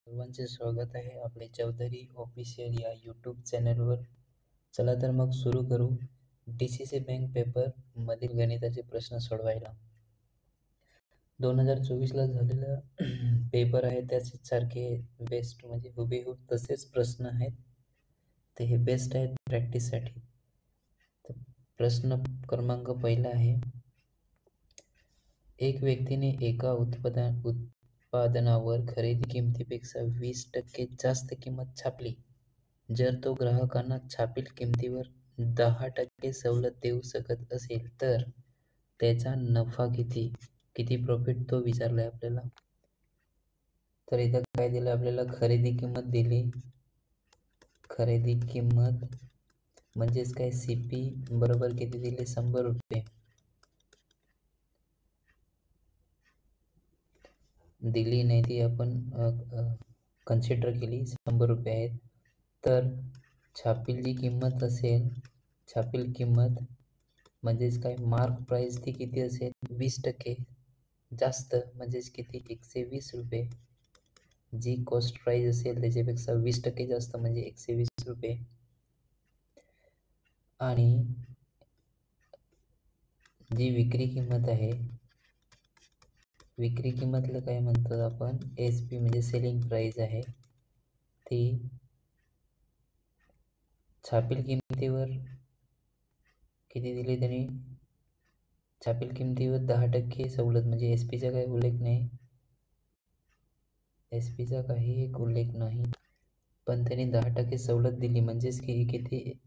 सर्वांचे स्वागत आहे आपले चौधरी ऑफिशियल या यूट्यूब चॅनलवर. चला तर मग सुरू करू DCC बँक पेपर मधील गणिताचे प्रश्न सोडवायला. 2024ला झालेला पेपर आहे त्याचे सारखे बेस्ट म्हणजे हुबेहूब तसेच प्रश्न आहेत. ते हे बेस्ट आहेत प्रॅक्टिससाठी. तर प्रश्न क्रमांक पहिला आहे, एक व्यक्तीने एका उत्पादनावर खरेदी किमतीपेक्षा 20% जास्त किंमत छापली. जर तो ग्राहकांना छापील किमतीवर 10% सवलत देऊ शकत असेल तर त्याचा नफा किती प्रॉफिट तो विचारलाय आपल्याला. तर इथं काय दिलं आपल्याला, खरेदी किंमत दिली. खरेदी किंमत म्हणजेच काय, CP बरोबर किती दिले, 100 रुपये दिली, नाही ती आपण कन्सिडर केली, 100 रुपये आहेत. तर छापील जी किंमत असेल, छापील किंमत म्हणजेच काय, मार्क प्राइस ती किती असेल, 20% जास्त म्हणजेच किती, 120 रुपये. जी कॉस्ट प्राइस असेल त्याच्यापेक्षा 20% जास्त म्हणजे 120 रुपये. आणि जी विक्री किंमत आहे, विक्री किंमतला काय म्हणतात आपण, SP म्हणजे सेलिंग प्राइस आहे, ती छापील किमतीवर किती दिली त्यांनी, छापील किमतीवर 10% सवलत म्हणजे SP चा काही उल्लेख नाही, SP चा काही एक उल्लेख नाही, पण त्यांनी 10% सवलत दिली म्हणजेच की किती,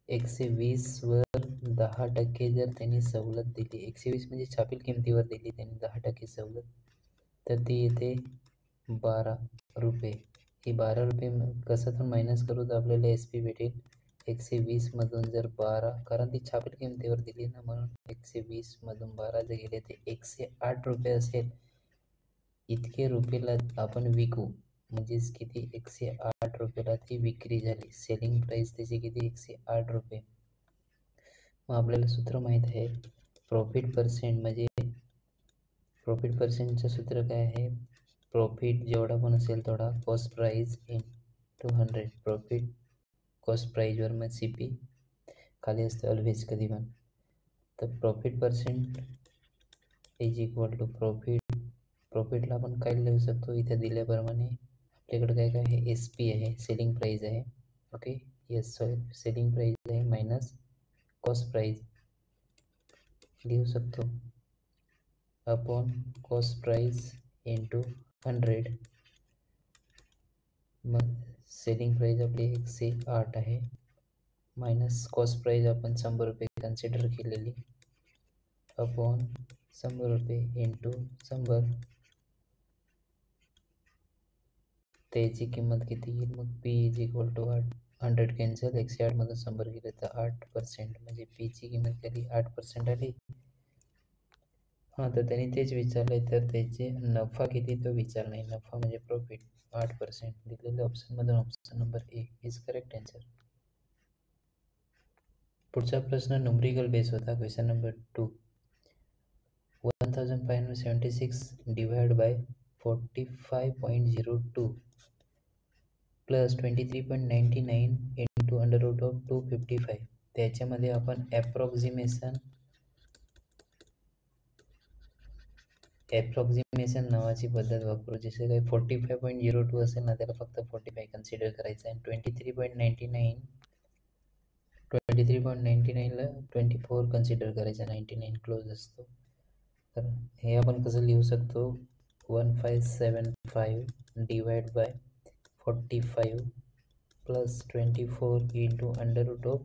120 वर 10% जर त्यांनी सवलत दिली, 120 म्हणजे छापील किमतीवर दिली त्यांनी 10% सवलत, तर ती येते 12 रुपये. ही 12 रुपये कसातून मायनस करू तर आपल्याला SP भेटेल 120 मधून जर 12, कारण ती छापील किमतीवर दिली ना, म्हणून 120 मधून 12 जर गेले ते 108 रुपये असेल. इतके रुपयाला आपण विकू म्हणजेच किती, 108 रुपयाला ती विक्री झाली. सेलिंग प्राइस त्याची किती, 108 रुपये. मग आपल्याला सूत्र माहीत आहे, प्रॉफिट पर्सेंट म्हणजे प्रॉफिट पर्सेंटचं सूत्र काय आहे, प्रॉफिट जेवढा पण असेल तेवढा cost price into 100. Profit cost प्राइसवर मग CP खाली असते ऑलवेज कधी पण. तर profit percent is equal to प्रॉफिटला आपण काय लिहू शकतो, इथे दिल्याप्रमाणे आपल्याकडे काय काय आहे, SP आहे, सेलिंग प्राइस आहे, ओके, येस, सेलिंग प्राइस आहे मायनस कॉस्ट प्राइस लिहू शकतो अपॉन कॉस्ट प्राइस इंटू 100. मग सेलिंग प्राइस आपली 108 आहे मायनस कॉस्ट प्राइस आपण 100 रुपये कन्सिडर केलेली अपॉन 100 रुपये इंटू 100. त्याची किंमत किती येईल, मग P is equal to 100 cancel, 108 मधून 100 गेले तर 8% म्हणजे P ची किंमत किती, 8% आली. हां, तर त्यांनी तेच विचारलंय, तर त्याचे नफा किती तो विचार नाही, नफा म्हणजे प्रॉफिट 8%. दिलेल्या ऑप्शनमधून option number A is correct answer. पुढचा प्रश्न न्यूमरिकल बेस होता. Question number 2, 1576 divide by 45.02 plus 23.99 into under root of 255. त्याच्यामध्ये आपण ॲप्रॉक्सिमेशन नावाची पद्धत वापरू. जसे काही 45.02 असेल ना, त्याला फक्त 45 कन्सिडर करायचं आहे. 23.99ला 24 कन्सिडर करायचं, 99 क्लोज असतो. तर हे आपण कसं लिहू शकतो, 1575 divide by 45 plus 24 into under root of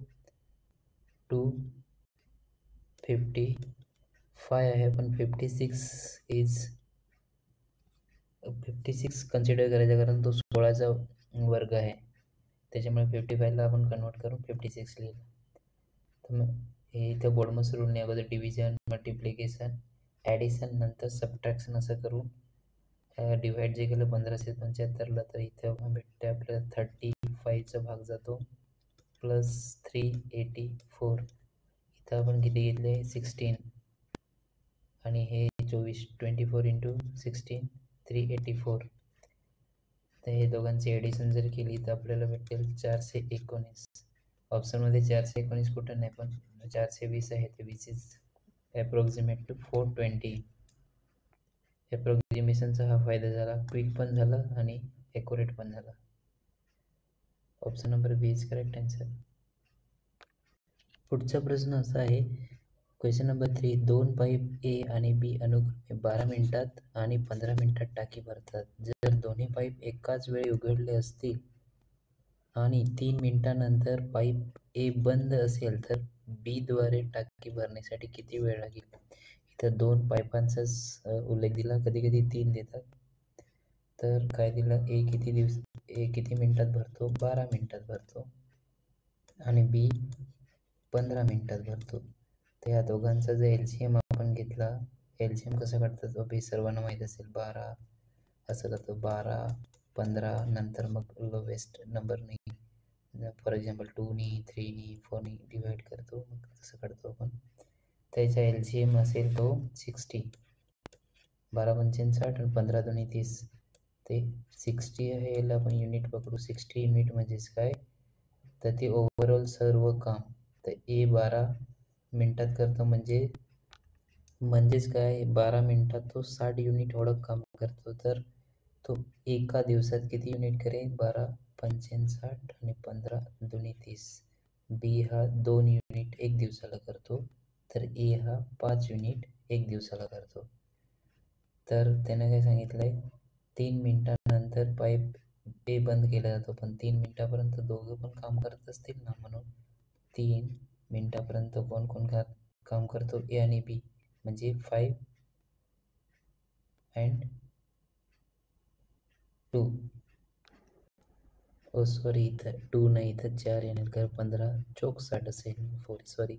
255 आहे, पण 56 कन्सिडर करायचा कारण तो 16चा वर्ग आहे, त्याच्यामुळे 55ला आपण कन्वर्ट करून 56 लिहिलं. तर मग हे इथं बोर्डमस रूलने अगोदर डिव्हिजन, मल्टिप्लिकेशन, ॲडिशन, नंतर सबट्रॅक्शन असं करून डिवाइड जे केलं 1575ला, तर इथं भेटते आपल्याला 35चा भाग जातो प्लस 384. इथं आपण किती घेतले, 16 आणि हे 24 इंटू 16 384. तर हे दोघांची ॲडिशन जर केली तर आपल्याला भेटेल 419. ऑप्शनमध्ये 419 कुठं नाही, पण 420 आहे, ते विच इज ॲप्रॉक्सिमेटली 420. ॲप्रॉक्सिमेशनचा हा फायदा झाला, क्विक पण झाला आणि ॲक्युरेट पण झाला. Option number B is correct answer. पुढचा प्रश्न असा आहे, क्वेश्चन नंबर 3. 2 पाईप ए आणि बी अनुक्रमे 12 मिनिटात आणि 15 मिनिटात टाकी भरतात. जर दोन्ही पाईप एकाच वेळी उघडले असतील आणि 3 मिनिटांनंतर पाईप ए बंद असेल तर बी द्वारे टाकी भरण्यासाठी किती वेळ लागेल? इथं 2 पाईपांचाच उल्लेख दिला, कधी कधी 3 देतात. तर काय दिलं, ए किती मिनिटात भरतो? 12 मिनिटात भरतो आणि बी 15 मिनिटात भरतो. तर या दोघांचा जर LCM आपण घेतला, LCM कसं काढतात बी सर्वांना माहीत असेल, 12 असं करतो, 12 15 नंतर मग लोवेस्ट नंबरनी, फॉर एक्झाम्पल 2नी 3नी 4नी डिवाईड करतो, मग तसं काढतो आपण. त्याचा LCM असेल तो 60. 12 पंचें 60 आणि 15 दोन्ही 30, ते 60 आहे. याला आपण युनिट पकडू, 60 युनिट म्हणजेच काय, तर ते ओव्हरऑल सर्व काम तर ए 12 मिनिटात करतो, म्हणजेच काय, 12 मिनिटात तो 60 युनिट एवढं काम करतो. तर तो एका दिवसात किती युनिट करेल? 12 पंचें 60 आणि 15 दोन्ही 30. बी हा 2 युनिट एक दिवसाला करतो, तर ए हा 5 युनिट एक दिवसाला करतो. तर त्यानं काय सांगितलं आहे, 3 मिनिटांनंतर पाईप ए बंद केला जातो, पण 3 मिनिटापर्यंत दोघं पण काम करत असतील ना, म्हणून 3 मिनिटापर्यंत कोण कोण काम करतो? ए आणि बी, म्हणजे 5 and 2. सॉरी, इथं 2 नाही, इथं 4 येणार, कारण 15 चोक 60 असेल. सॉरी,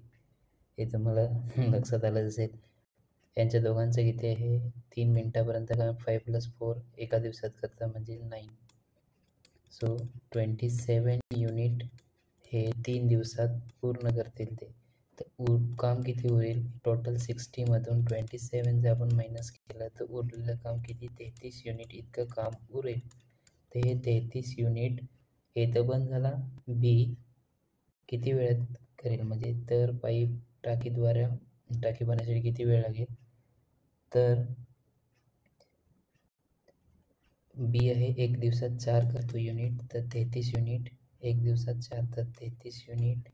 इथं मला लक्षात आलं असेल. यांच्या दोघांचं किती आहे? 3 मिनिटापर्यंत काम, 5 + 4 एका दिवसात करता, म्हणजे 9. सो 27 युनिट हे 3 दिवसात पूर्ण करतील ते. तर काम किती उरेल? टोटल 60मधून 27 जर आपण मायनस केलं तर उरलेलं काम किती? 33 युनिट इतकं काम उरेल. तर हे 33 युनिट हे तर बंद झाला. बी किती वेळात करेल, म्हणजे तर पाईप टाकीद्वारे टाकी बनण्यासाठी किती वेळ लागेल? तर बी आहे 1 दिवसात 4 करतो युनिट, तर 33 युनिट 1 दिवसात 4, तर 33 unit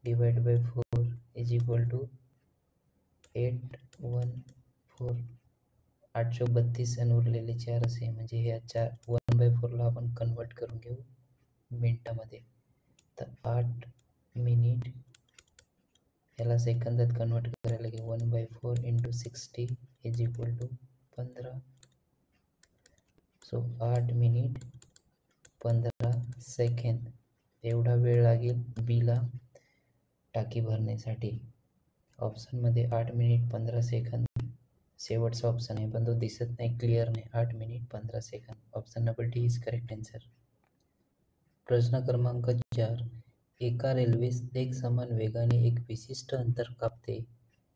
divide by 4 is equal to 814, 832 आणि उरलेले 4 असे, म्हणजे ह्या 1/4ला आपण कन्वर्ट करून घेऊ मिनिटामध्ये. तर 8 मिनिट याला सेकंदात कन्वर्ट करायला लागेल. 1/4 × 60 is equal to 15. So 8 minute 15 सेकंद एवढा वेळ लागेल बीला टाकी भरण्यासाठी. ऑप्शनमध्ये 8 मिनिट 15 सेकंद शेवटचा ऑप्शन आहे, पण तो दिसत नाही, क्लिअर नाही. 8 minute 15 second. Option number D is correct answer. प्रश्न क्रमांक 4. एका रेल्वेस एक समान वेगाने एक विशिष्ट अंतर कापते.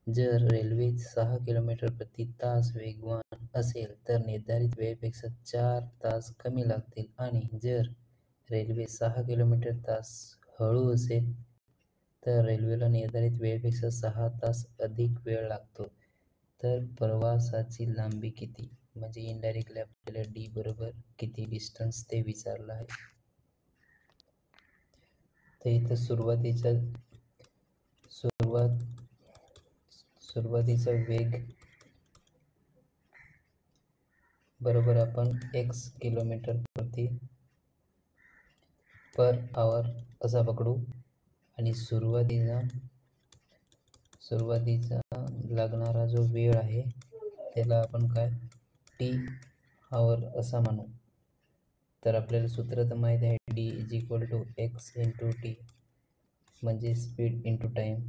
जर रेल्वे 6 किलोमीटर प्रति तास वेगवान असेल तर निर्धारित वेळेपेक्षा 4 तास कमी लागतील, आणि जर रेल्वे 6 किलोमीटर तास हळू असेल तर रेल्वेला निर्धारित वेळेपेक्षा 6 तास अधिक वेळ लागतो. तर प्रवासाची लांबी किती? म्हणजे इनडायरेक्टली आपल्याला डी बरोबर किती डिस्टन्स ते विचारलं आहे. तर इथं सुरुवातीचा वेग बरोबर आपण x किलोमीटर प्रति पर आवर असा पकडू, आणि सुरुवातीचा लागणारा जो वेळ आहे त्याला आपण काय टी आवर असा म्हणू. तर आपल्याला सूत्र तर माहीत आहे, D is equal to x × T, म्हणजे स्पीड इंटू टाईम.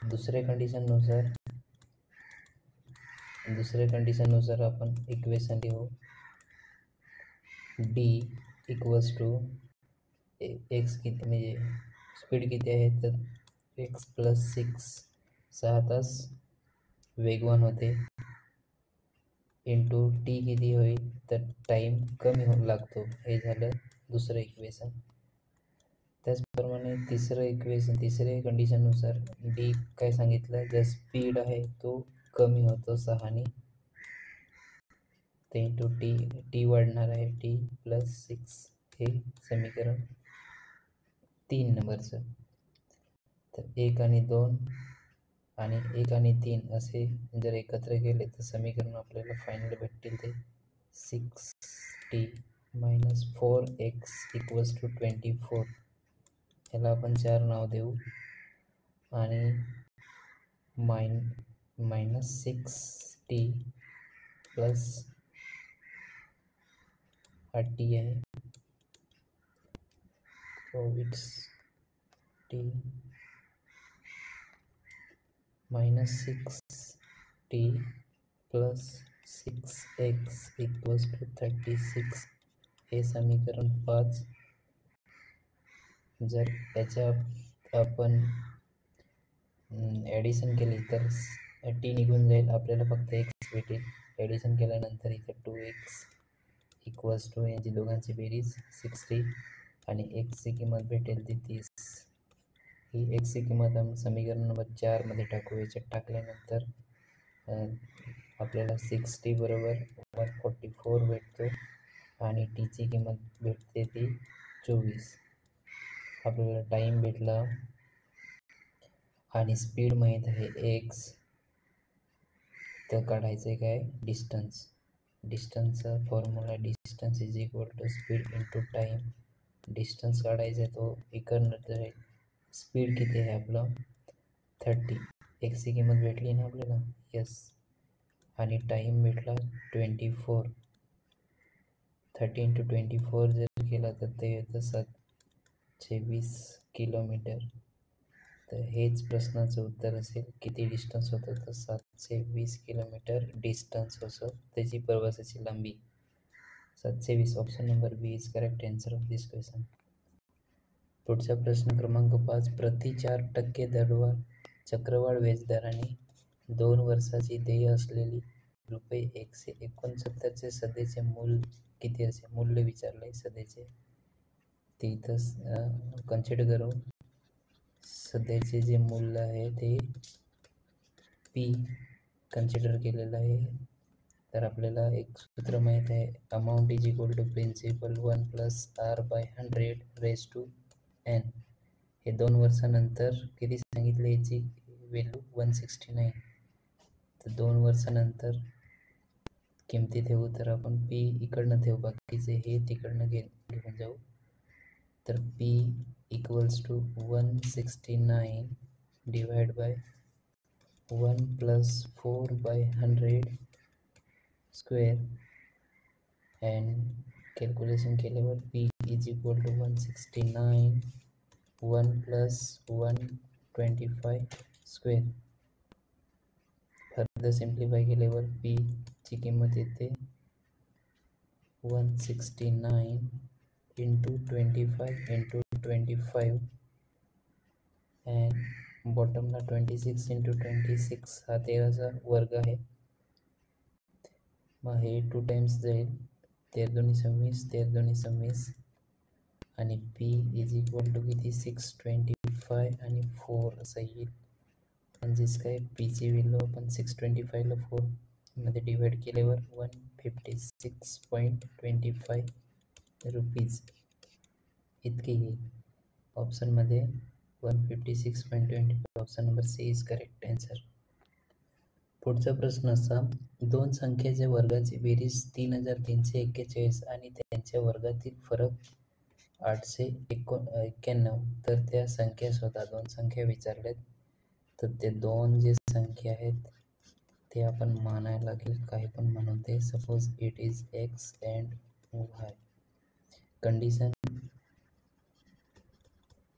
दुसऱ्या कंडिशननुसार आपण इक्वेशन लिहू, डी इक्वल्स टू एक्स किती, म्हणजे स्पीड किती आहे, तर x + 6 6 तास वेगवान होते, इंटू टी किती होईल तर टाईम कमी होऊ लागतो. हे झालं दुसरं इक्वेशन. त्याचप्रमाणे तिसऱ्या कंडिशननुसार डी काय सांगितलं, जर स्पीड आहे तो कमी होतो 6ने, ते इंटू टी वाढणार आहे, टी प्लस 6. हे समीकरण 3 नंबरचं. तर 1 आणि 2 आणि 1 आणि 3 असे जर एकत्र केले तर समीकरण आपल्याला फायनल भेटतील ते 6t minus 4x equals to 24. ह्याला आपण 4 नाव देऊ आणि मायनस 6t प्लस हा टी आहे, so it's t minus 6t plus 6x equals to 36. हे समीकरण 5. जर याच्यात आपण ॲडिशन केली तर टी निघून जाईल, आपल्याला फक्त x भेटेल. ॲडिशन केल्यानंतर इथं 2x इक्वल्स टू यांची दोघांची बेरीज 60 आणि एक्सची किंमत भेटेल ती 30. ही एक्सची किंमत आपण समीकरण नंबर 4 मध्ये टाकू. याच्यात टाकल्यानंतर आपल्याला 60 बरोबर 144 भेटतो आणि टीची किंमत भेटते ती 24. आपल्याला टाईम भेटला आणि स्पीड माहीत आहे x. तर काढायचं आहे काय, डिस्टन्सचा formula distance is equal to speed into time. Distance काढायचा आहे तो इकडनं जाईल. स्पीड किती आहे आपलं 30. एक्सची किंमत भेटली ना आपल्याला, यस. आणि टाईम भेटला 24. 30 इंटू 24 जर केला तर ते येतं 720 किलोमीटर. तर हेच प्रश्नाचं उत्तर असेल. किती डिस्टन्स होतं तर 720 किलोमीटर डिस्टन्स होतं. त्याची प्रवासाची लांबी 720. Option number B is correct answer of this question. पुढचा प्रश्न क्रमांक 5. प्रति 4% दरवाढ चक्रवाढ व्याजदराने 2 वर्षाची देय असलेली ₹169चे सध्याचे मूल्य किती असेल. मूल्य विचारलंय सध्याचे. ते इथं कन्सिडर करू. सध्याचे जे मूल्य आहे ते पी कन्सिडर केलेलं आहे. तर आपल्याला एक सूत्र माहीत आहे, amount is equal to principal 1 plus R by 100 raise to n. हे 2 वर्षानंतर किती सांगितले, याची व्हॅल्यू 169. तर 2 वर्षानंतर किमती ठेवू. तर आपण पी इकडनं ठेवू, बाकीचे हे तिकडनं घेऊन जाऊ. तर P equals to 169 divide by 1 plus 4 by 100 square. And calculation केल्यावर P is equal to 169 1 plus 125 square. Further simplify केल्यावर पी ची किंमत येते 169 इंटू 25 इंटू 25 अँड बॉटमला 26 इंटू 26 हा 13चा वर्ग आहे. मग हे 2 टाइम्स जाईल, 13 दोन्ही 26, 13 दोन्ही 26 आणि पी इज इक्वल टू किती 625 आणि 4 असं येईल. म्हणजेच काय, पीची व्हॅल्यू आपण 625ला 4 मध्ये डिवाइड केल्यावर 156.25 रुपीज इतके येईल. ऑप्शनमध्ये 156.25. Option number C is correct answer. पुढचा प्रश्न असा, 2 संख्येच्या वर्गाची बेरीज 3341 आणि त्यांच्या वर्गातील फरक 891. तर त्या संख्या स्वतः 2 संख्या विचारल्यात. तर ते 2 जे संख्या आहेत ते आपण मानायला लागेल, काही पण म्हणून ते. Suppose it is x and Y.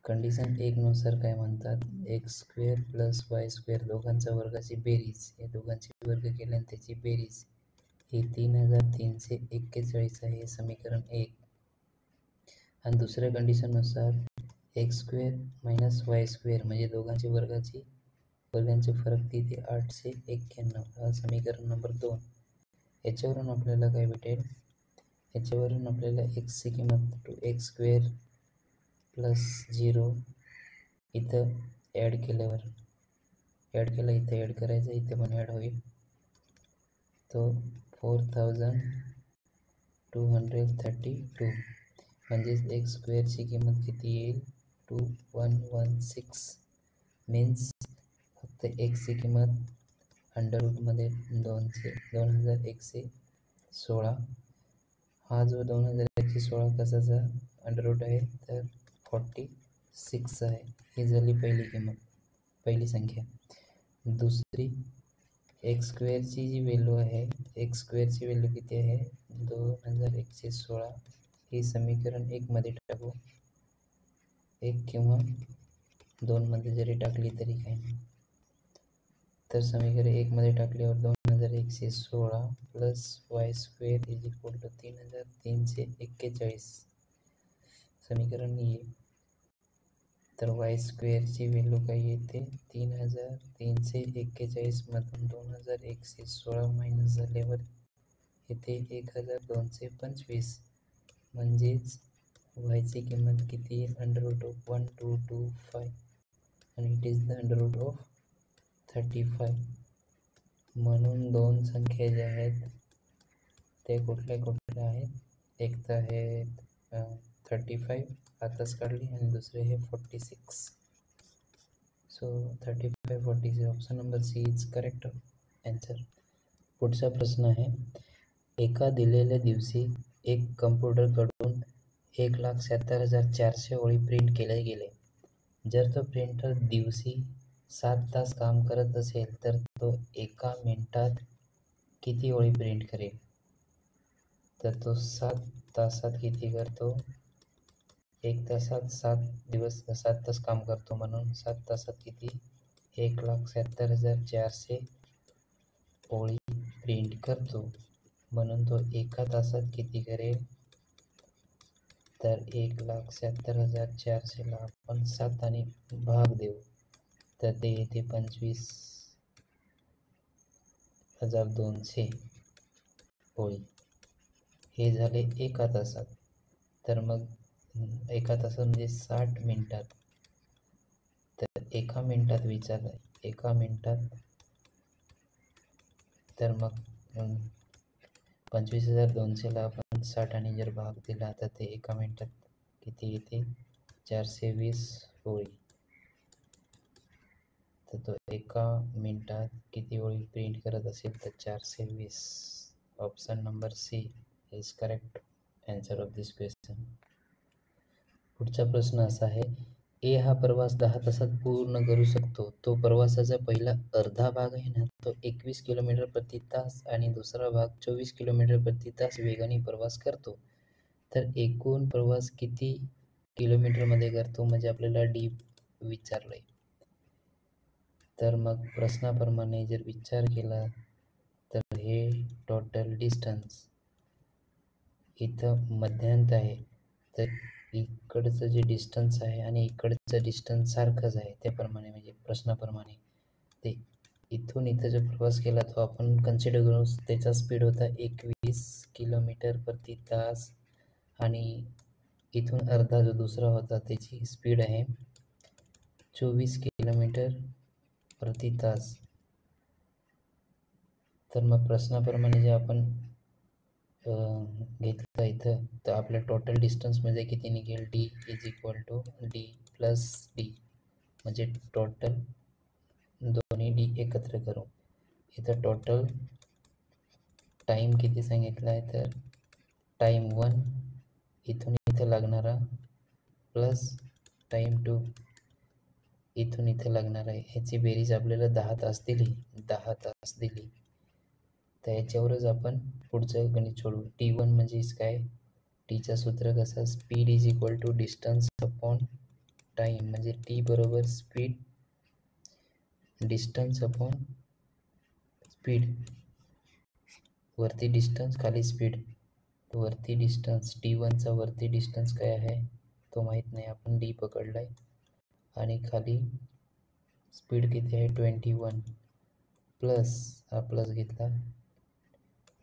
Condition 1 नुसार काय म्हणतात, x square plus Y square दोघांच्या वर्गाची बेरीज, या दोघांची वर्ग केल्याने त्याची बेरीज ही 3341 आहे, समीकरण 1. आणि दुसऱ्या कंडिशननुसार X square minus Y square म्हणजे दोघांची वर्गांचे फरक तिथे 891, हा समीकरण नंबर 2. याच्यावरून आपल्याला काय भेटेल, याच्यावरून आपल्याला एक्सची किंमत 2x² + 0 इथं ॲड केलं, इथं ॲड करायचं, इथं पण ॲड होईल, तो 4232 म्हणजेच x² किंमत किती येईल, 2116 मीन्स फक्त एक्सची किंमत अंडररूटमध्ये 2116. हा जो 2116 कसाचा अंडररूट आहे तर 46 आहे. ही झाली पहिली संख्या. दुसरी x² जी व्हॅल्यू आहे, x² व्हॅल्यू किती आहे 2116. ही समीकरण 1 मध्ये टाकू, 1 किंवा 2 मध्ये जरी टाकली तरी काही नाही. तर समीकरण 1 मध्ये टाकल्यावर 2116 + y² = 3341 समीकरण येईल. तर y² ची व्हॅल्यू काय येते, 3341 मधून 2116 मायनस झाल्यावर येते 1225. म्हणजेच y ची किंमत किती येईल, √1225 आणि इट इज द √35. म्हणून दोन संख्या ज्या आहेत ते कुठल्या आहेत, एक तर आहे 35 आताच काढली आणि दुसरे हे 46. So 35 46 option number C is correct answer. पुढचा प्रश्न आहे, एका दिलेल्या दिवशी एक कम्प्युटरकडून 1,77,400 ओळी प्रिंट केले गेले. जर तो प्रिंटर दिवशी 7 तास काम करत असेल तर तो एका मिनिटात किती ओळी प्रिंट करेल. तर तो 7 तासात किती करतो, 1 तासात 7 तास काम करतो, म्हणून 7 तासात किती 1,77,400 ओळी प्रिंट करतो. म्हणून तो एका तासात किती करेल, तर 1,77,400 ला आपण 7 आणि भाग देऊ तर ते येते 25,200 ओळी. हे झाले एका तासात. तर मग एका तासात म्हणजे 60 मिनिटात. तर एका मिनिटात विचारलं, एका मिनिटात तर मग 25,200 ला आपण 60 आणि जर भाग दिला तर ते एका मिनिटात किती येते, 420 ओळी. तर तो एका मिनिटात किती ओळी प्रिंट करत असेल तर 420. Option number C is correct answer of this question. पुढचा प्रश्न असा आहे, ए हा प्रवास 10 तासात पूर्ण करू शकतो. तो प्रवासाचा पहिला अर्धा भाग आहे ना, तो 21 किलोमीटर प्रति तास आणि दुसरा भाग 24 किलोमीटर प्रति तास वेगाने प्रवास करतो. तर एकूण प्रवास किती किलोमीटरमध्ये करतो, म्हणजे आपल्याला डी विचारलंय. तर मग प्रश्नाप्रमाणे जर विचार केला तर हे टोटल डिस्टन्स इथं मध्यांत आहे, तर इकडचं जे डिस्टन्स आहे आणि इकडचं डिस्टन्स सारखंच आहे. त्याप्रमाणे म्हणजे प्रश्नाप्रमाणे ते इथून इथं जो प्रवास केला तो आपण कन्सिडर करू, त्याचा स्पीड होता 21 किलोमीटर प्रति तास आणि इथून अर्धा जो दुसरा होता त्याची स्पीड आहे 24 किलोमीटर प्रति तास. तर मग प्रश्नाप्रमाणे जे आपण घेतलं इथं, तर आपल्या टोटल डिस्टन्समध्ये किती निघेल, D is equal to D plus D, म्हणजे टोटल दोन्ही डी एकत्र करू. इथं टोटल टाईम किती सांगितलं आहे, तर टाईम 1 इथून इथं लागणारा प्लस टाईम 2 इथून इथं लागणार आहे. ह्याची बेरीज आपल्याला 10 तास दिली. तर याच्यावरच आपण पुढचं गणित सोडवू. T1 म्हणजेच काय, टीचं सूत्र कसं, speed is equal to distance upon time, म्हणजे टी बरोबर स्पीड डिस्टन्स अपॉन स्पीड, वरती डिस्टन्स खाली स्पीड. वरती डिस्टन्स T1चा वरती डिस्टन्स काय आहे तो माहीत नाही, आपण डी पकडलाय, आणि खाली स्पीड किती आहे 21 प्लस हा प्लस घेतला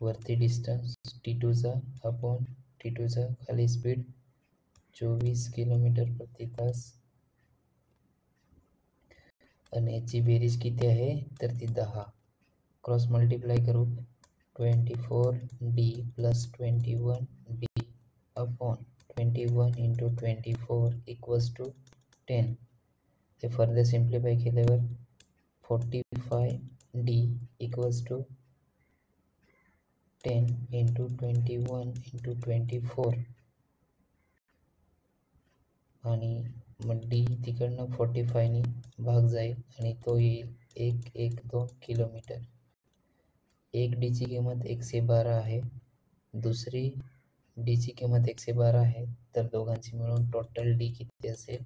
वरती डिस्टन्स T2चा अपॉन T2चा खाली स्पीड 24 किलोमीटर प्रति तास आणि याची बेरीज किती आहे तर ती 10. क्रॉस मल्टिप्लाय करू 24D plus 21D upon 21 into 24 equals to 10. ते फर्दर सिम्प्लिफाय केल्यावर 45D equals to 10 into 21 into 24 आणि मग डी तिकडनं 45नी भाग जाईल आणि तो येईल 112 किलोमीटर. एक डीची किंमत 112 आहे, दुसरी डीची किंमत 112 आहे, तर दोघांची मिळून टोटल डी किती असेल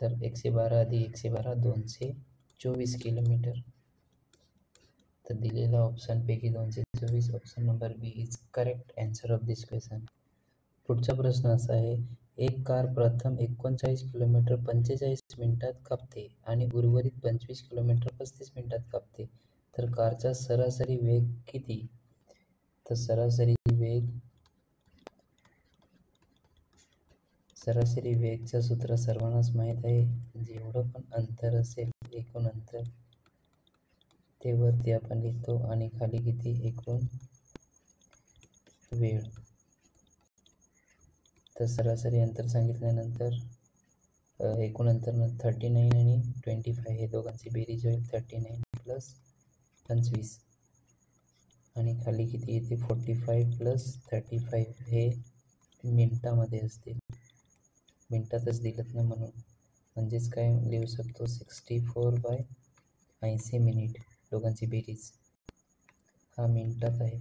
तर 112 अधिक 112 224 किलोमीटर. तर दिलेला ऑप्शनपैकी 224 option number B is correct answer of this question. पुढचा प्रश्न असा आहे, एक कार प्रथम 39 किलोमीटर 45 मिनिटात कापते आणि उर्वरित 25 किलोमीटर 35 मिनिटात कापते, तर कारचा सरासरी वेग किती? तर सरासरी वेगचं सूत्र सर्वांनाच माहीत आहे. जेवढं पण अंतर असेल एकूण अंतर ते वरती आपण लिहितो आणि खाली किती एकूण वेळ. तर सरासरी अंतर सांगितल्यानंतर एकूण अंतर 39 आणि 25 हे दोघांची बेरीज होईल 39 प्लस 25 आणि खाली किती येते 45 प्लस 35 हे मिनिटामध्ये असतील, मिनिटातच दिलं ना म्हणून, म्हणजेच काय लिहू शकतो 64/80 मिनिट दोघांची बेरीज हा मिनिटात आहे.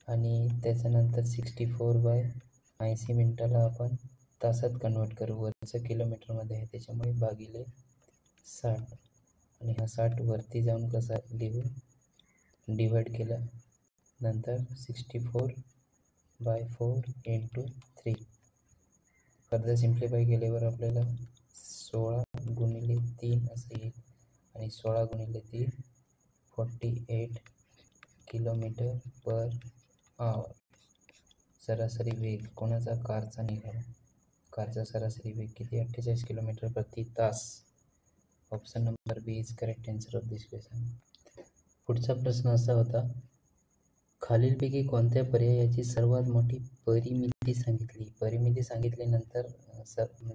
आणि त्याच्यानंतर 64/80 मिनिटाला आपण तासात कन्वर्ट करू, वरचं किलोमीटरमध्ये आहे त्याच्यामुळे भागिले 60 आणि हा 60 वरती जाऊन कसा लिहू डिवाइड केला नंतर 64/4 इंटू 3. फर्दर सिम्प्लिफाय केल्यावर आपल्याला 16×3 असं येईल आणि 16×3 48 किलोमीटर पर आवर. सरासरी वेग कोणाचा? कारचा निघाला. कारचा सरासरी वेग किती? 48 किलोमीटर प्रति तास. Option number B is correct answer of this question. पुढचा प्रश्न असा होता, खालीलपैकी कोणत्या पर्यायाची सर्वात मोठी परिमिती सांगितली? परिमिती सांगितल्यानंतर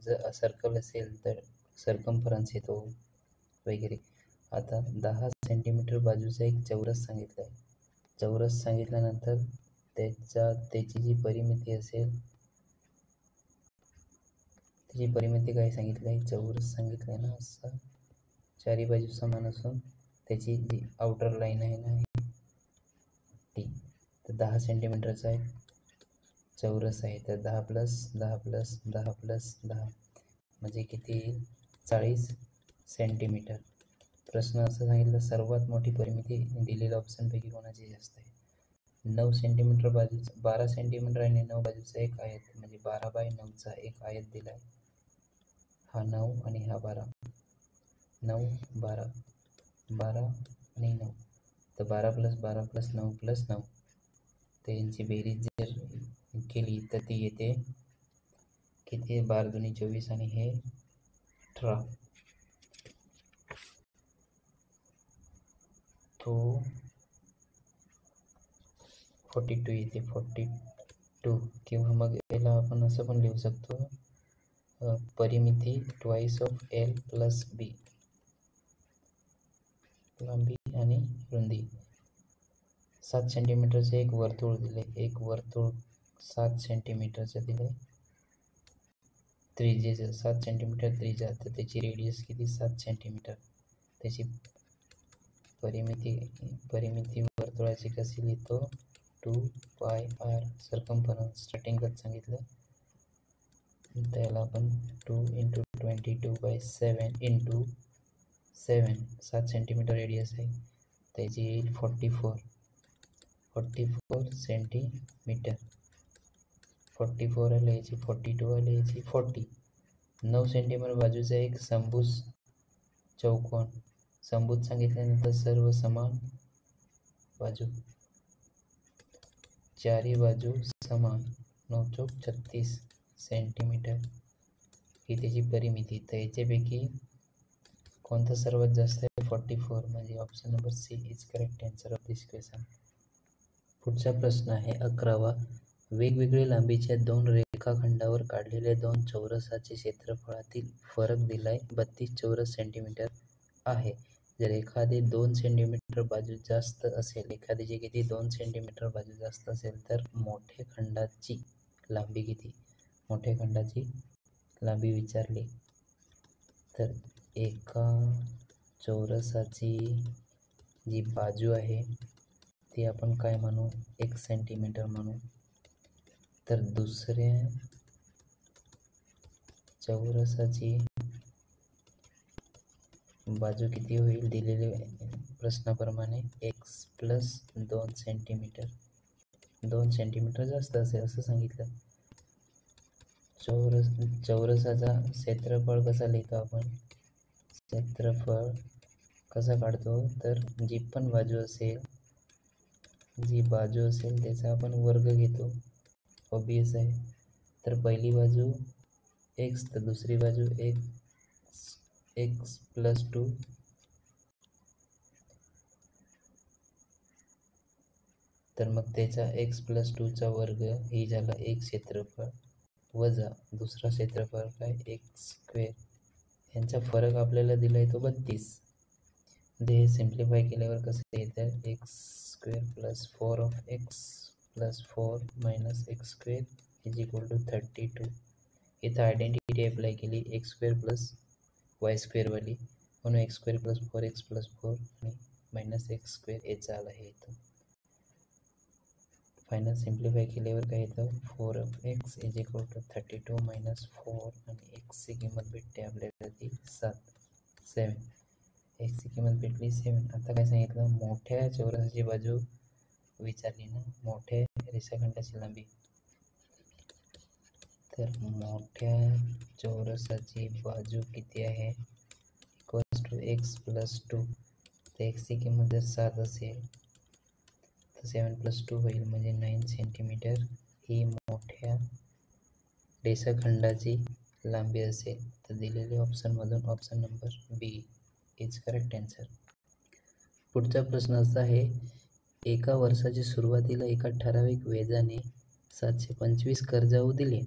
जर सर्कल असेल तर सर्कम्फरन्स येतो वगैरे. आता 10 सेंटीमीटर बाजूचा एक चौरस सांगितला आहे. चौरस सांगितल्यानंतर त्याची जी परिमिती असेल त्याची परिमिती काय सांगितलं आहे? चौरस सांगितलं आहे ना, असा चारी बाजू समान असून त्याची जी आउटर लाईन आहे ना ती, तर 10 सेंटीमीटरचा एक चौरस आहे. तर 10 प्लस 10 प्लस 10 प्लस 10 म्हणजे किती येईल? 40 सेंटीमीटर. प्रश्न असं सांगितलं, सर्वात मोठी परिमिती दिलेल्या ऑप्शनपैकी कोणाची जास्त आहे? 9 सेंटीमीटर बाजूचा 12 सेंटीमीटर आणि 9 बाजूचा एक आयत, म्हणजे 12/9चा एक आयत दिला आहे. हा 9 आणि हा 12, 9 12 12 आणि 9, तर 12 प्लस 12 प्लस 9 प्लस 9, तर यांची बेरीज जर केली तर ती येते किती? 12 दुनी 24 आणि हे 18, तो 42 येते 42. किंवा मग याला आपण असं पण लिहू शकतो, परिमिती ट्वाइस ऑफ एल प्लस बी, लांबी आणि रुंदी. 7 सेंटीमीटरचे एक वर्तुळ दिले, एक वर्तुळ 7 सेंटीमीटरचं दिले, त्रिज्येचं 7 सेंटीमीटर त्रिज्या, तर त्याची रेडियस किती? 7 सेंटीमीटर. त्याची परिमिती वर्तुळाची कशी लिहितो? 2πr सर्कम्फरन्स स्टार्टिंगच सांगितलं, त्याला आपण 2 इंटू 22/7 इंटू 7, 7 सेंटीमीटर रेडियस आहे, त्याची येईल 44 सेंटीमीटर. 44 आले याची 42 आले याची 40. 9 सेंटीमीटर बाजूचा एक समभुज चौकोन, समभुज सांगितल्यानंतर सर्व समान बाजू चारी बाजू समान, नौचोक 36 सेंटीमीटर ही त्याची परिमिती. तर याच्यापैकी कोणता सर्वात जास्त आहे? 44, म्हणजे option number C is correct answer of this question. पुढचा प्रश्न आहे 11वा. वेगवेगळ्या लांबीच्या दोन रेखाखंडावर काढलेल्या दोन चौरसाचे क्षेत्रफळातील फरक दिलाय 32 चौरस सेंटीमीटर आहे. जर एखादे 2 सेंटीमीटर बाजू जास्त असेल, एखादीची किती 2 सेंटीमीटर बाजू जास्त असेल, तर मोठ्या खंडाची लांबी किती? मोठ्या खंडाची लांबी विचारली. तर एका चौरसाची जी बाजू आहे ती आपण काय म्हणू? 1 सेंटीमीटर म्हणू. तर दुसऱ्या चौरसाची बाजू किती होईल? दिलेले प्रश्नाप्रमाणे x प्लस 2 सेंटीमीटर. 2 सेंटीमीटर जास्त असेल असं सांगितलं. चौरसाचा क्षेत्रफळ कसा लिहितो आपण? क्षेत्रफळ कसा काढतो? तर जी बाजू असेल त्याचा आपण वर्ग घेतो. ऑब्वियस आहे. तर पहिली बाजू x, तर दुसरी बाजू x प्लस 2, तर मग त्याचा x प्लस 2चा वर्ग ही झाला एक क्षेत्रफळ, वजा दुसरा क्षेत्रफळ काय? x square. यांचा फरक आपल्याला दिलाय तो 32. हे सिम्प्लिफाय केल्यावर कसं येतं? x square plus 4 of x plus 4 minus x square is equal to 32. इथं आयडेंटिटी अप्लाय केली x square plus Y square वाली, म्हणून x square plus 4x plus 4 आणि मायनस x स्क्वेअर याचा आला हे इथं. फायनल सिम्प्लिफाय केल्यावर काय येतं? 4 of x is equal to 32 minus 4 आणि x ची किंमत भेटते आपल्याला ती 7. x ची किंमत भेटली 7. आता काय सांगितलं? मोठ्या चौरसाची बाजू विचारली ना, मोठ्या रेषाखंडाची लांबी. तर मोठ्या चौरसाची बाजू किती आहे? Equals to x plus 2. तर x ची किंमत जर 7 असेल तर 7 प्लस 2 होईल, म्हणजे 9 सेंटीमीटर ही मोठ्या रेषाखंडाची लांबी असेल. तर दिलेले ऑप्शनमधून option number B is correct answer. पुढचा प्रश्न असा आहे, एका वर्षाच्या सुरुवातीला एका ठराविक व्याजाने 725 कर्जाऊ दिले.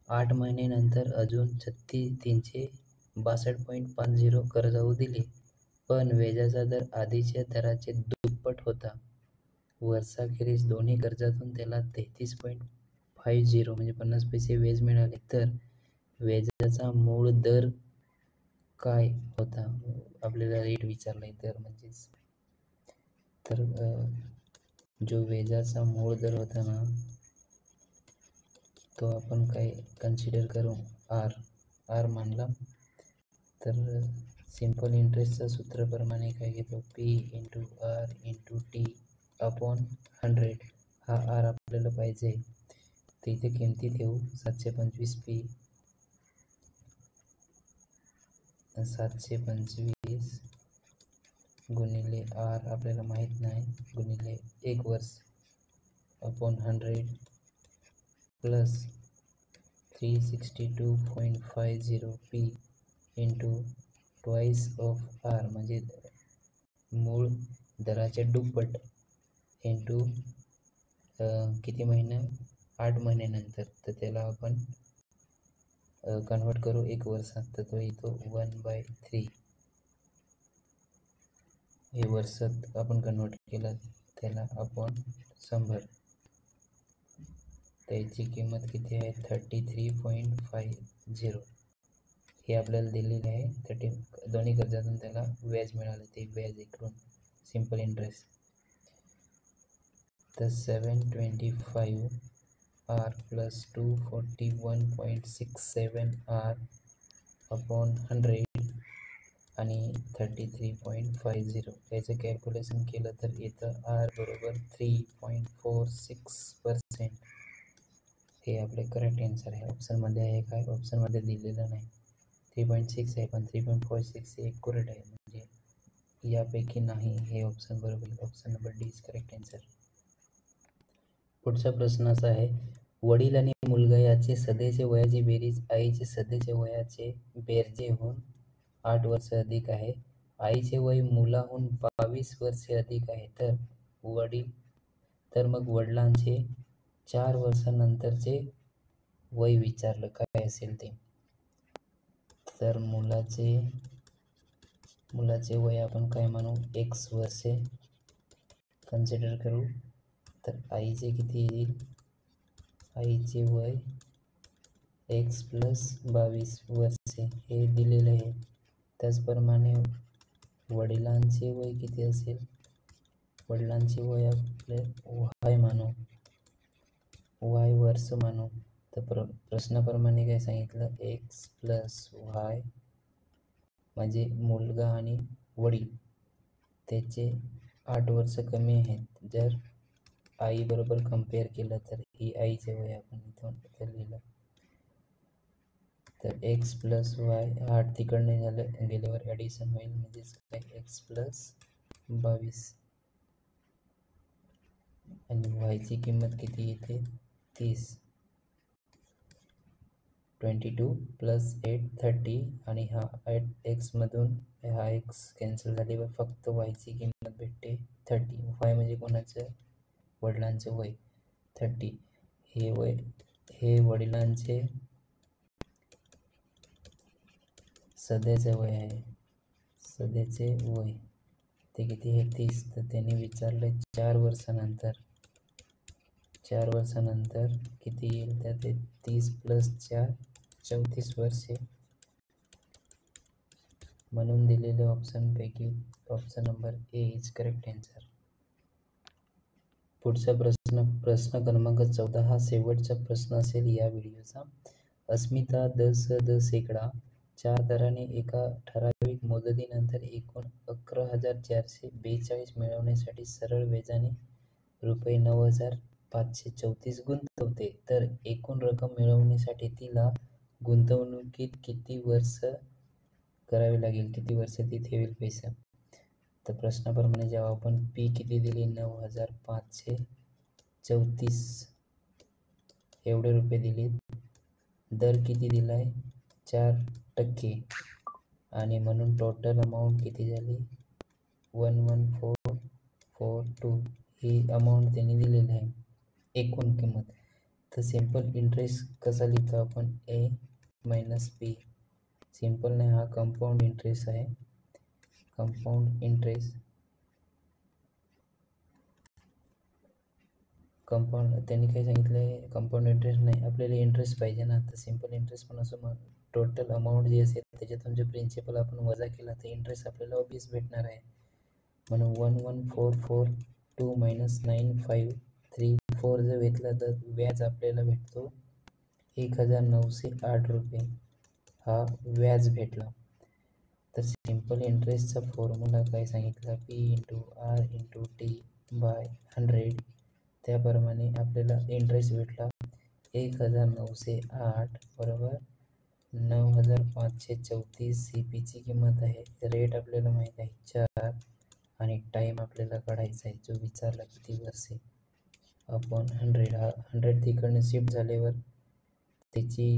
8 महिन्यानंतर अजून 362.50 कर्जाऊ दिले, पण व्याजाचा दर आधीच्या दराचे दुप्पट होता. वर्षाखेरीस दोन्ही कर्जातून त्याला 33.50 म्हणजे 50 पैसे व्याज मिळाले. तर व्याजाचा मूळ दर काय होता? आपल्याला रेट विचारलाय तर म्हणजेच. तर जो व्याजाचा मूळ दर होता ना, तो आपण काय कन्सिडर करू? आर मानला. तर सिंपल इंटरेस्टच्या सूत्राप्रमाणे काय घेतो? P into R into T upon 100. हा आर आपल्याला पाहिजे. तर इथे किमती ठेवू. 725p 725 गुणिले आर आपल्याला माहीत नाही, गुणिले 1 वर्ष upon 100 plus 362.50p into twice of R, म्हणजे मूळ दराच्या दुप्पट, इंटू किती महिने? 8 महिन्यानंतर. तर त्याला आपण कन्वर्ट करू 1 वर्षात. तर तो येतो 1/3. हे वर्षात आपण कन्वर्ट केलं त्याला अपॉन 100. त्याची किंमत किती आहे? 33.50. हे आपल्याला दिलेलं आहे. दोन्ही कर्जातून त्याला व्याज मिळालं, ते व्याज इकडून सिंपल इंटरेस्ट. तर 725 आर प्लस 241.67 आर अपॉन 100 आणि 33.50. याचं कॅल्क्युलेशन केलं तर येतं आर बरोबर 3.46%. हे आपले करेक्ट आन्सर आहे. ऑप्शनमध्ये आहे काय? ऑप्शनमध्ये दिलेलं नाही. 3.6 आहे, पण 3.46 हे ॲक्युरेट आहे, म्हणजे यापैकी नाही. हे ऑप्शन बरोबर. Option number D is correct answer. पुढचा प्रश्न असा आहे, वडील आणि मुलगा याचे सध्याचे वयाची बेरीज आईचे सध्याचे वयाचे बेरजे होऊन 8 वर्ष अधिक आहे. आईचे वय मुलाहून 22 वर्षे अधिक आहे. तर मग वडिलांचे 4 वर्षानंतरचे वय विचारलं, काय असेल ते. तर मुलाचे वय आपण काय म्हणू, x वर्षे कन्सिडर करू. तर आईचे किती येईल, आईचे वय x + 22 वर्षे हे दिलेले आहे. त्याचप्रमाणे वडिलांचे वय किती असेल, वडिलांचे वय आपले y मानू, y वर्ष मानू. तर प्रश्नाप्रमाणे काय सांगितलं, x + y म्हणजे मुलगा आणि वडील त्याचे 8 वर्ष कमी आहेत. जर आई बरोबर कम्पेअर केलं तर ही आईचे वय आपण इथं लिहिलं. तर x + y 8 तिकडने गेल्यावर ॲडिशन होईल, म्हणजेच काय x + 22 आणि y ची किंमत किती येते 30. 22 + 8 30 आणि हा 8x मधून हा x कॅन्सल झाल्यावर फक्त y ची किंमत भेटते 30. y म्हणजे कोणाचं, वडिलांचे वय 30. हे वडिलांचे सध्याचे वय आहे, सध्याचे वय ते किती आहे 30. तर त्यांनी विचारलं 4 वर्षानंतर किती येईल, तर ते 30 + 4 34 वर्षे. म्हणून दिलेल्या ऑप्शनपैकी option number A is correct answer. पुढचा प्रश्न क्रमांक 14 हा शेवटचा प्रश्न असेल या व्हिडिओचा. अस्मिता शेकडा 4 दराने एका ठराविक मुदतीनंतर एकूण 11,442 मिळवण्यासाठी सरळ व्याजाने ₹9,534 गुंतवते. तर एकूण रक्कम मिळवण्यासाठी तिला गुंतवणुकीत किती वर्ष करावे लागेल, किती वर्ष ती ठेवेल पैसा. तर प्रश्नाप्रमाणे जेव्हा आपण पी किती दिली 9,534 एवढे रुपये दिले, दर किती दिलाय 4% आणि म्हणून टोटल अमाऊंट किती झाली 11,442 ही अमाऊंट त्यांनी दिलेली आहे एकूण किंमत. तर सिंपल इंटरेस्ट कसा लिहितो आपण, a - b. सिंपल नाही, हा कंपाऊंड इंटरेस्ट आहे. कंपाऊंड त्यांनी काय सांगितलं आहे, कंपाऊंड इंटरेस्ट नाही, आपल्याला इंटरेस्ट पाहिजे ना. तर सिंपल इंटरेस्ट पण असं मग टोटल अमाऊंट जी असेल त्याच्यातून जे प्रिन्सिपल आपण वजा केला तर इंटरेस्ट आपल्याला ऑब्वियस भेटणार आहे. म्हणून 11,442 - 9,534 जर घेतला तर व्याज आपल्याला भेटतो 1,908 रुपये, हा व्याज भेटला. तर सिंपल इंटरेस्टचा फॉर्म्युला काय सांगितला, P × R × T/100. त्याप्रमाणे आपल्याला इंटरेस्ट भेटला 1,908 बरोबर 9,534 ही पीची किंमत आहे. रेट आपल्याला माहीत आहे 4 आणि टाईम आपल्याला काढायचा आहे जो विचारला किती वर्षे अपॉन 100. हा 100 तिकडनं शिफ्ट झाल्यावर त्याची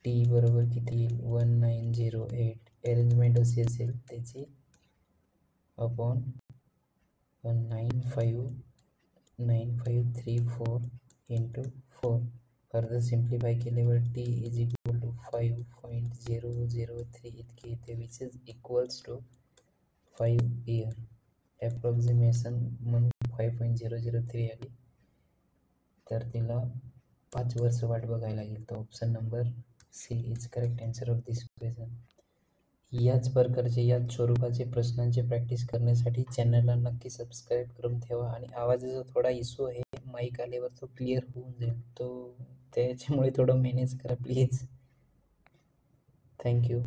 टी बरोबर किती येईल 1908. अरेंजमेंट अशी असेल त्याची अपॉन 9534 × 4. फर्दर सिम्प्लिफाय केल्यावर t = 5.003 इतके येते, which is equals to 5 year. Approximation म्हणून 5.003 आली तर तिला 5 वर्ष वाट बघायला लागेल. तर option number C is correct answer of this question. याच प्रकारचे याच स्वरूपाचे प्रश्नांची प्रॅक्टिस करण्यासाठी चॅनलला नक्की सबस्क्राईब करून ठेवा. आणि आवाजाचा थोडा इश्यू आहे, माईक आल्यावर तो क्लिअर होऊन जाईल, तो त्याच्यामुळे थोडं मॅनेज करा प्लीज. थँक्यू.